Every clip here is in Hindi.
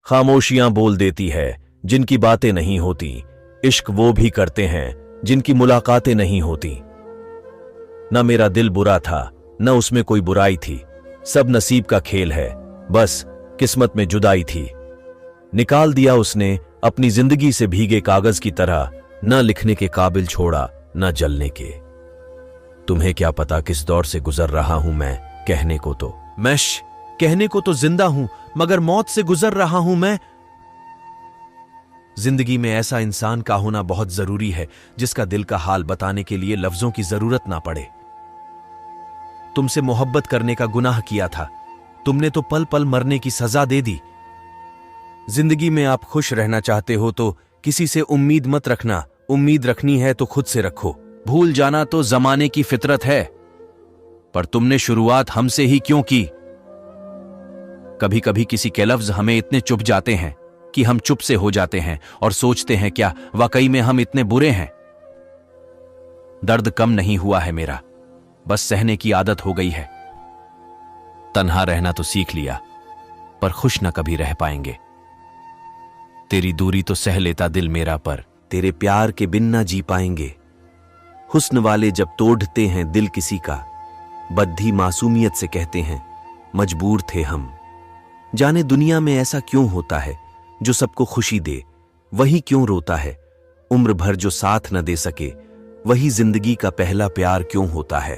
खामोशियां बोल देती है जिनकी बातें नहीं होती। इश्क वो भी करते हैं जिनकी मुलाकातें नहीं होती। न मेरा दिल बुरा था, न उसमें कोई बुराई थी। सब नसीब का खेल है, बस किस्मत में जुदाई थी। निकाल दिया उसने अपनी जिंदगी से भीगे कागज की तरह, न लिखने के काबिल छोड़ा, न जलने के। तुम्हें क्या पता किस दौर से गुजर रहा हूं मैं, कहने को तो जिंदा हूं, मगर मौत से गुजर रहा हूं मैं। जिंदगी में ऐसा इंसान का होना बहुत जरूरी है जिसका दिल का हाल बताने के लिए लफ्जों की जरूरत ना पड़े। तुमसे मोहब्बत करने का गुनाह किया था, तुमने तो पल पल मरने की सजा दे दी। जिंदगी में आप खुश रहना चाहते हो तो किसी से उम्मीद मत रखना, उम्मीद रखनी है तो खुद से रखो। भूल जाना तो जमाने की फितरत है, पर तुमने शुरुआत हमसे ही क्यों की। कभी कभी किसी के लफ्ज हमें इतने चुभ जाते हैं कि हम चुप से हो जाते हैं और सोचते हैं क्या वाकई में हम इतने बुरे हैं। दर्द कम नहीं हुआ है मेरा, बस सहने की आदत हो गई है। तन्हा रहना तो सीख लिया, पर खुश न कभी रह पाएंगे। तेरी दूरी तो सह लेता दिल मेरा, पर तेरे प्यार के बिन ना जी पाएंगे। हुस्न वाले जब तोड़ते हैं दिल किसी का, बद्धी मासूमियत से कहते हैं मजबूर थे हम। जाने दुनिया में ऐसा क्यों होता है, जो सबको खुशी दे वही क्यों रोता है। उम्र भर जो साथ न दे सके वही जिंदगी का पहला प्यार क्यों होता है।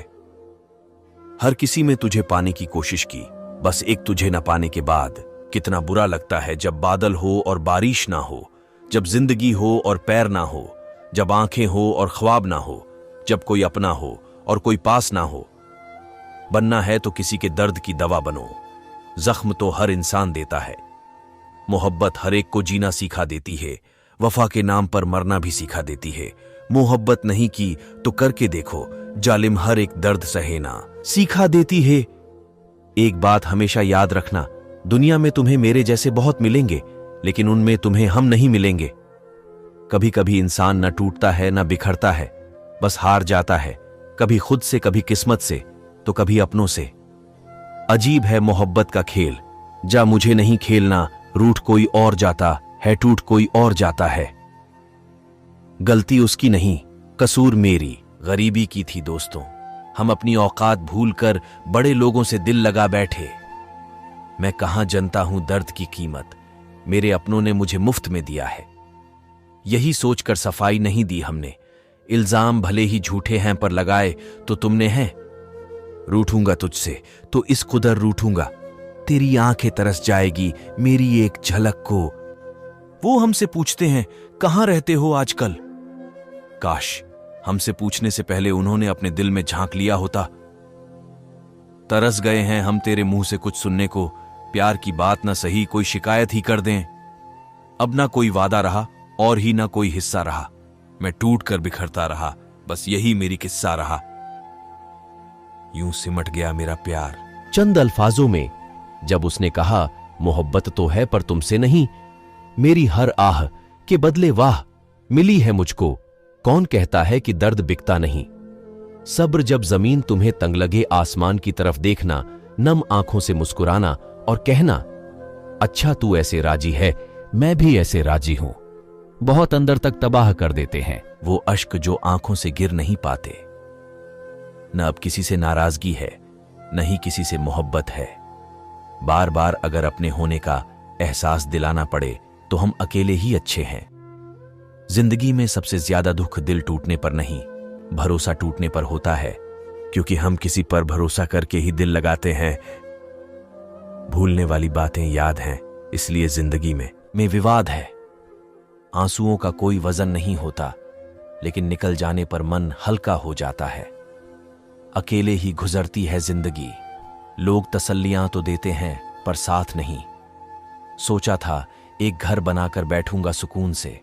हर किसी में तुझे पाने की कोशिश की, बस एक तुझे न पाने के बाद कितना बुरा लगता है। जब बादल हो और बारिश ना हो, जब जिंदगी हो और पैर ना हो, जब आंखें हो और ख्वाब ना हो, जब कोई अपना हो और कोई पास ना हो। बनना है तो किसी के दर्द की दवा बनो। जख्म तो हर इंसान देता है, मोहब्बत हर एक को जीना सिखा देती है। वफा के नाम पर मरना भी सिखा देती है। मोहब्बत नहीं की तो करके देखो, जालिम हर एक दर्द सहेना सिखा देती है। एक बात हमेशा याद रखना, दुनिया में तुम्हें मेरे जैसे बहुत मिलेंगे, लेकिन उनमें तुम्हें हम नहीं मिलेंगे। कभी कभी इंसान न टूटता है न बिखरता है, बस हार जाता है, कभी खुद से, कभी किस्मत से, तो कभी अपनों से। अजीब है मोहब्बत का खेल, जा मुझे नहीं खेलना। रूठ कोई और जाता है, टूट कोई और जाता है। गलती उसकी नहीं, कसूर मेरी, गरीबी की थी दोस्तों। हम अपनी औकात भूलकर बड़े लोगों से दिल लगा बैठे। मैं कहां जनता हूं दर्द की कीमत, मेरे अपनों ने मुझे मुफ्त में दिया है। यही सोचकर सफाई नहीं दी हमने। इल्जाम भले ही झूठे हैं पर लगाए तो तुमने हैं। रूठूंगा तुझसे तो इस कुदर रूठूंगा, तेरी आंखें तरस जाएगी मेरी एक झलक को। वो हमसे पूछते हैं कहां रहते हो आजकल। काश हमसे पूछने से पहले उन्होंने अपने दिल में झांक लिया होता। तरस गए हैं हम तेरे मुंह से कुछ सुनने को, प्यार की बात ना सही कोई शिकायत ही कर दें। अब ना कोई वादा रहा और ही ना कोई हिस्सा रहा। मैं टूट कर बिखरता रहा, बस यही मेरी किस्सा रहा। यूं सिमट गया मेरा प्यार चंद अल्फाजों में। जब उसने कहा मोहब्बत तो है पर तुमसे नहीं, मेरी हर आह के बदले वाह मिली है मुझको। कौन कहता है कि दर्द बिकता नहीं। सब्र जब जमीन तुम्हें तंग लगे, आसमान की तरफ देखना, नम आंखों से मुस्कुराना और कहना अच्छा तू ऐसे राजी है, मैं भी ऐसे राजी हूं। बहुत अंदर तक तबाह कर देते हैं वो अश्क जो आंखों से गिर नहीं पाते। न अब किसी से नाराजगी है, न ही किसी से मोहब्बत है। बार बार अगर अपने होने का एहसास दिलाना पड़े तो हम अकेले ही अच्छे हैं। जिंदगी में सबसे ज्यादा दुख दिल टूटने पर नहीं, भरोसा टूटने पर होता है, क्योंकि हम किसी पर भरोसा करके ही दिल लगाते हैं। भूलने वाली बातें याद हैं, इसलिए जिंदगी में विवाद है। आंसुओं का कोई वजन नहीं होता, लेकिन निकल जाने पर मन हल्का हो जाता है। अकेले ही गुजरती है जिंदगी, लोग तसल्लियां तो देते हैं पर साथ नहीं। सोचा था एक घर बनाकर बैठूंगा सुकून से,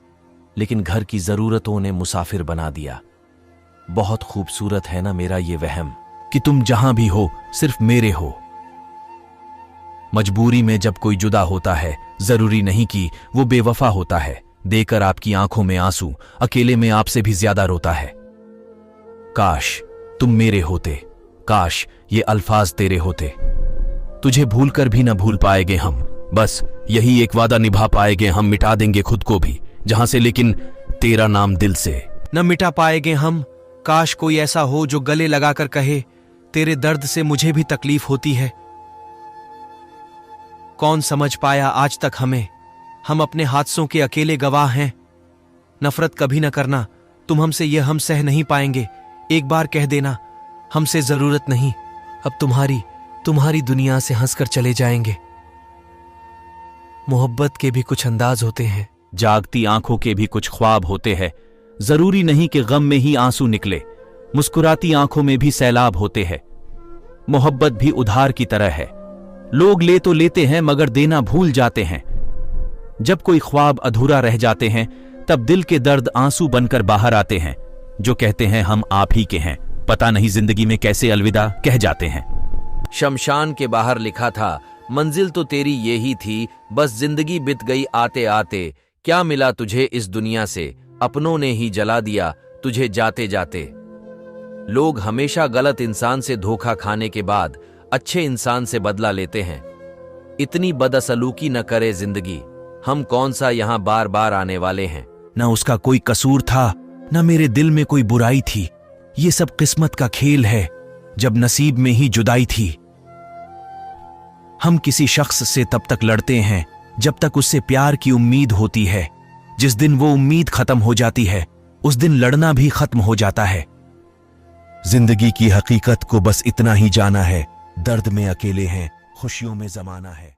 लेकिन घर की जरूरतों ने मुसाफिर बना दिया। बहुत खूबसूरत है ना मेरा ये वहम कि तुम जहां भी हो सिर्फ मेरे हो। मजबूरी में जब कोई जुदा होता है, जरूरी नहीं कि वो बेवफा होता है। देकर आपकी आंखों में आंसू अकेले में आपसे भी ज्यादा रोता है। काश तुम मेरे होते, काश ये अल्फाज तेरे होते। तुझे भूलकर भी न भूल पाएंगे हम, बस यही एक वादा निभा पाएंगे हम, मिटा देंगे खुद को भी जहां से, लेकिन तेरा नाम दिल से न मिटा पाएंगे हम। काश कोई ऐसा हो जो गले लगाकर कहे, तेरे दर्द से मुझे भी तकलीफ होती है। कौन समझ पाया आज तक हमें, हम अपने हादसों के अकेले गवाह हैं। नफरत कभी न करना, तुम हमसे यह हम सह नहीं पाएंगे। एक बार कह देना हमसे जरूरत नहीं, अब तुम्हारी दुनिया से हंसकर चले जाएंगे। मोहब्बत के भी कुछ अंदाज होते हैं, जागती आंखों के भी कुछ ख्वाब होते हैं। जरूरी नहीं कि गम में ही आंसू निकले, मुस्कुराती आंखों में भी सैलाब होते हैं। मोहब्बत भी उधार की तरह है, लोग ले तो लेते हैं मगर देना भूल जाते हैं। जब कोई ख्वाब अधूरा रह जाते हैं तब दिल के दर्द आंसू बनकर बाहर आते हैं, जो कहते हैं हम आप ही के हैं, पता नहीं जिंदगी में कैसे अलविदा कह जाते हैं। शमशान के बाहर लिखा था, मंजिल तो तेरी यही थी, बस जिंदगी बीत गई आते आते। क्या मिला तुझे इस दुनिया से, अपनों ने ही जला दिया तुझे जाते जाते। लोग हमेशा गलत इंसान से धोखा खाने के बाद अच्छे इंसान से बदला लेते हैं। इतनी बदसलूकी न करे जिंदगी, हम कौन सा यहां बार बार आने वाले हैं। न उसका कोई कसूर था, न मेरे दिल में कोई बुराई थी। ये सब किस्मत का खेल है, जब नसीब में ही जुदाई थी। हम किसी शख्स से तब तक लड़ते हैं जब तक उससे प्यार की उम्मीद होती है। जिस दिन वो उम्मीद खत्म हो जाती है, उस दिन लड़ना भी खत्म हो जाता है। जिंदगी की हकीकत को बस इतना ही जाना है, दर्द में अकेले हैं, खुशियों में जमाना है।